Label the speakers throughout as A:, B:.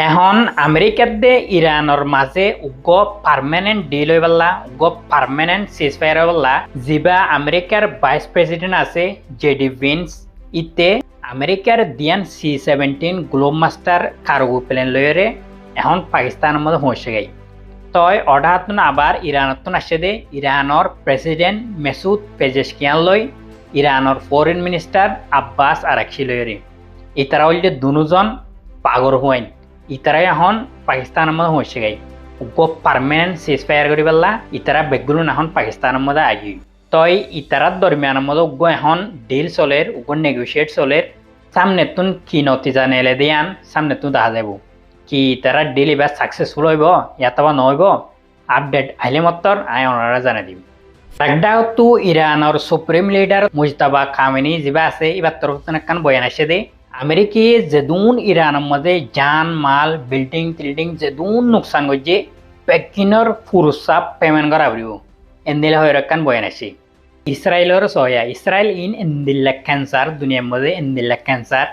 A: এখন আমেরিকাত দে ইরানের মাঝে উগ্র পার্মানেন্ট ডিল হয়ে বললা উগ্র পার্মানেন্ট সিজফায়ার হয়ে বললা যিবা আমেরিকার ভাইস প্রেসিডেন্ট আছে জেডি ভিন্স ইতে আমেরিকার দিয়ান C-17 Globemaster cargo plane লয়রে এখন পাকিস্তানের মধ্যে পৌঁছে গাই তয় অর্ডার আবার ইরানত আসে দে ইরানের প্রেসিডেন্ট মেসুদ পেজেশকিয়ান লই ইরানের ফরেন মিনিস্টার আব্বাস আরাকশি লয়রে ইতারা হইলে দুজন পাগর হইন ইতারাই এখন পাকিস্তানের মধ্যে পৌঁছে গাই উগ্র পার্মানেন্ট সিজফায়ার করি পেলা ইতারা বেগগুলো এখন পাকিস্তানের মধ্যে আহি তই ইতারার দরমিয়ানের মধ্যে উগ্র এখন ডিল চলের উগ্র নেগোসিয়েট চলের সামনে তুন কি নতিজা নেলে দিয়ান সামনে তুন দেখা যাব কি ইতারা ডিল এবার সাকসেসফুল হইব ইয়াতবা নহইব আপডেট আইলে মত্তর আই ওনারা জানাই দিম একটাও তু ইরানের সুপ্রিম লিডার মুজতাবা খামেনি যিবা আছে এবার তরফ একখান বয়ান আসে দে আমেরিকি যেদুন ইরানের মধ্যে জান মাল বিল্ডিং টিল্ডিং যেদুন নুকসান করছে পেকিনের ফুরুসাপ পেমেন্ট করা পারিব এন্দিলা হয়ে রাখান বয়ান আসে ইসরায়েলের সহয়া ইসরায়েল ইন এন্দিল্লা ক্যান্সার দুনিয়ার মধ্যে এন্দিল্লা ক্যান্সার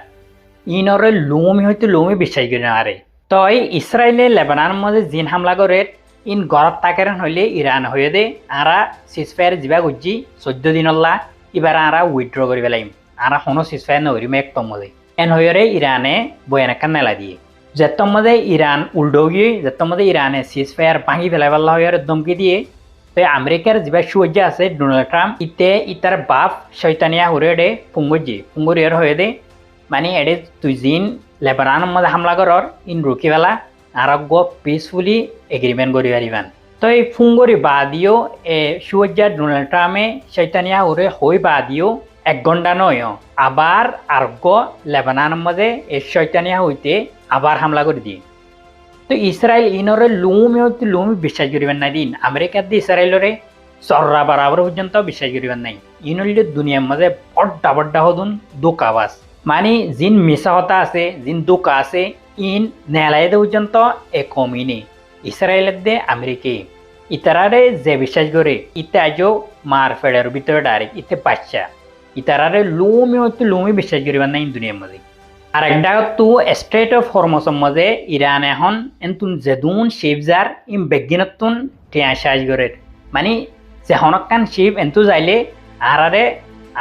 A: ইনরে লুমি হয়তো লুমি বিশ্বাস করি না আরে তই ইসরায়েলে লেবাননের মধ্যে জিন হামলা করে ইন গরত তাকেরেন হইলে ইরান হয়ে দে আরা সিজফায়ার যা করছি 14 দিনল্লা এবার আরা উইথড্র করি পেলাইম আরা কোনো সিজফায়ার নকরিম একদম মধ্যে এন হয়ে ইরানে বয়ান একখান মেলা দিয়ে যেতম মধ্যে ইরান উল্টো গিয়ে যেতম মধ্যে ইরানে সিজফায়ার ভাঙি ফেলাই পাল্লা হয়ে দমকি দিয়ে তো আমেরিকার যা সুজ্জা আছে ডোনাল্ড ট্রাম্প ইতার বাপ শৈতানিয়া হরে দে ফুঙ্গুরিয়ার হয়ে দে মানে এডে তুই জিন লেবাননের মধ্যে হামলা করর ইন রুকি ফেলা আরোগ্য পিসফুলি এগ্রিমেন্ট করি পারিবান তো এই ফুঙ্গরি বাদিও সুজ্জা ডোনাল্ড ট্রাম্পে শৈতানিয়া হরে হই বাদিও 1 ঘন্টা নয় আবার আরোগ্য লেবাননের মধ্যে এই শৈতানিয়া হইতে আবার হামলা করে দিয়ে তো ইসরায়েল ইনরে লুমি বিশ্বাস করিবেন নাই দিন আমেরিকার দিয়ে ইসরায়েলরে চর্রা বরাবর পর্যন্ত বিশ্বাস করিবেন নাই ইনলে দুনিয়ার মাঝে বড্ডা হদুন দোকাবাস মানে জিন মিশা হতা আছে জিন দোকা আছে ইন নেলাইদে পর্যন্ত একমি নেই ইসরায়েলের দে আমেরিকা ইতারারে যে বিশ্বাস করে ইতে আজও মার ফেডার ভিতরে ডাইরেক্ট ইতে বাচ্চা ইতারারে লুমি বিশ্বাস করিবেন নাই দুনিয়ার মাঝে আর একটা তো স্ট্রেট অফ হরমসের মধ্যে ইরান এখন এনতুন যেদুন শিবজার ইম বেগিনতুন টিয়া সাজ করে মানে যে হনকান শিব এন্তু যাইলে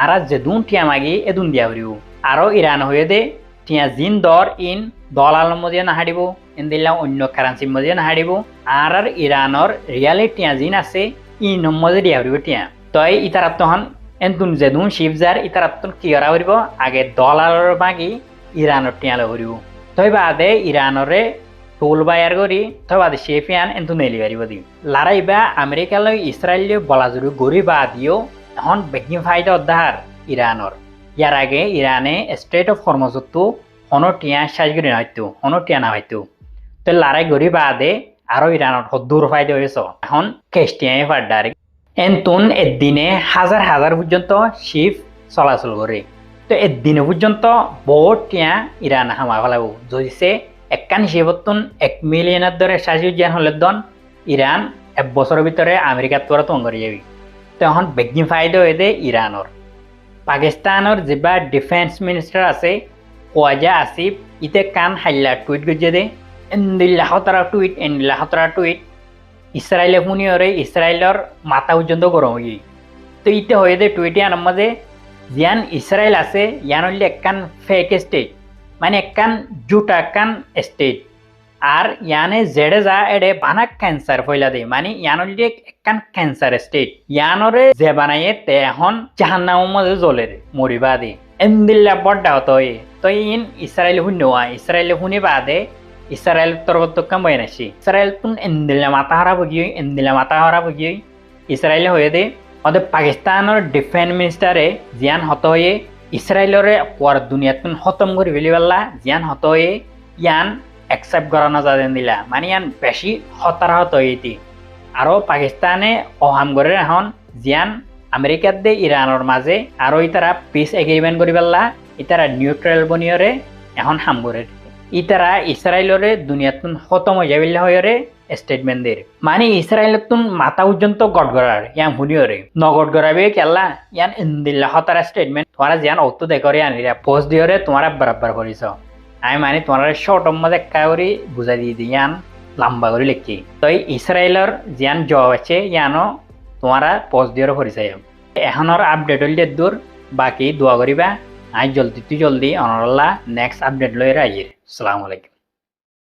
A: আরা যেদুন টিয়া মাগি এদুন দিয়া হরিব আরও ইরান হয়ে দে টিয়া জিন দর ইন ডলার মধ্যে নাহাড়িব এনদিল্লা অন্য কারেন্সির মধ্যে নাহাড়িব আর ইরানের রিয়ালি টিয়া জিন আছে ইন মধ্যে দিয়া হরিব টিয়া তই ইতারাত তখন এনতুন যেদুন শিবজার ইতারাতুন কি করা হরিব আগে ডলারের মাগি ইরানের টিয়ালে হরিব তই বাদে ইরানরে টোল বায়ার করি তই বাদে শেফিয়ান এন্তু নেলি পারিব দিম লারাইবা আমেরিকালৈ ইসরায়েল বলাজুরি গড়ি বাদিও এখন বেগি ফাইদা অধ্যাহার ইরানর ইয়ার আগে ইরানে স্ট্রেট অফ হরমজতো হনো টিয়া সাজ করি নহয়তো হনো টিয়া না হয়তো তো লারাই গড়ি বাদে আরো ইরানর হদ্দুর ফাইদা হয়েছ এখন কেষ্টিয়াই ফার ডাইরেক্ট এনতুন এদিনে হাজার পর্যন্ত শিপ চলাচল করে তো এদিনে পর্যন্ত বহুত টিয়া ইরান হামা ফেলাব যদি সে একখান হিসেবতন 1 মিলিয়নের দরে সাজিয়ান হলে দন ইরান 1 বছরের ভিতরে আমেরিকার তোরা তো করে যাবি তো এখন বেগিন ফাইদা হয়ে দে ইরানর পাকিস্তানের যেবা ডিফেন্স মিনিস্টার আছে খোয়াজা আসিফ ইতে কান হাইলা টুইট গজে দে এন্দিল্লাহ তারা টুইট ইসরায়েলে শুনিওরে ইসরায়েলের মাথা পর্যন্ত গরম হয়ে তো ইতে হয়ে দে টুইটে আনার মাঝে জিয়ান ইসরায়েল আছে ইয়ান হইলে একখান ফেক স্টেট মানে একখান জুটা একখান স্টেট আর ইয়ানে জেডে যা এডে বানাক ক্যান্সার ফইলা দে মানে ইয়ান হইলে একখান ক্যান্সার স্টেট ইয়ানরে যে বানাইয়ে তে এখন জাহান্নামের মধ্যে জ্বলের মরিবা দে এন্দিল্লা বড্ডা হতো তো ইন ইসরায়েল শুনোয়া ইসরায়েল শুনি বাদে ইসরায়েল তরবতকাম বয়ান আসি ইসরায়েল তুন এন্দিল্লা মাথা হারা ভুগিয়ে ইসরায়েল হয়ে দে ওদের পাকিস্তানের ডিফেন্স মিনিস্টারে জিয়ান হত হয়ে ইসরায়েলরে পর দুনিয়াতুন খতম করে ফেলি পাল্লা জিয়ান হত হয়ে ইয়ান একসেপ্ট করা না যাদেন দিলা মানে ইয়ান বেশি হতাহত হইতি আরও পাকিস্তানে অহাম করে এখন জিয়ান আমেরিকার দে ইরানের মাঝে আরও ইতারা পিস এগ্রিমেন্ট করি পাল্লা ইতারা নিউট্রাল বনিয়রে এখন হাম করে ইতারা ইসরায়েলরে দুনিয়াতুন খতম হয়ে যাবিল্লা হয়ে স্টেটমেন্ট দের মানে ইসরায়েলের তুন মাথা পর্যন্ত গড়গড়ার ইয়ান শুনিওরে নগট গড়াবে কেলা ইয়ান ইন্দিল্লা হতারা স্টেটমেন্ট তোমারা জিয়ান অত দেখরে আনিরা পোস্ট দিওরে তোমারা বরাবর করিস আমি মানে তোমার শর্টর মধ্যে একটা করে বুঝাই দিয়ে দিই ইয়ান লম্বা করে লিখি তো ইসরায়েলের জিয়ান জব আছে ইয়ানো তোমারা পোস্ট দিয়ে পরিচয় এখনের আপডেট হইলে দূর বাকি দোয়া করিবা আজ জলদি অনরল্লা নেক্সট আপডেট লই রাইর আসসালামু আলাইকুম।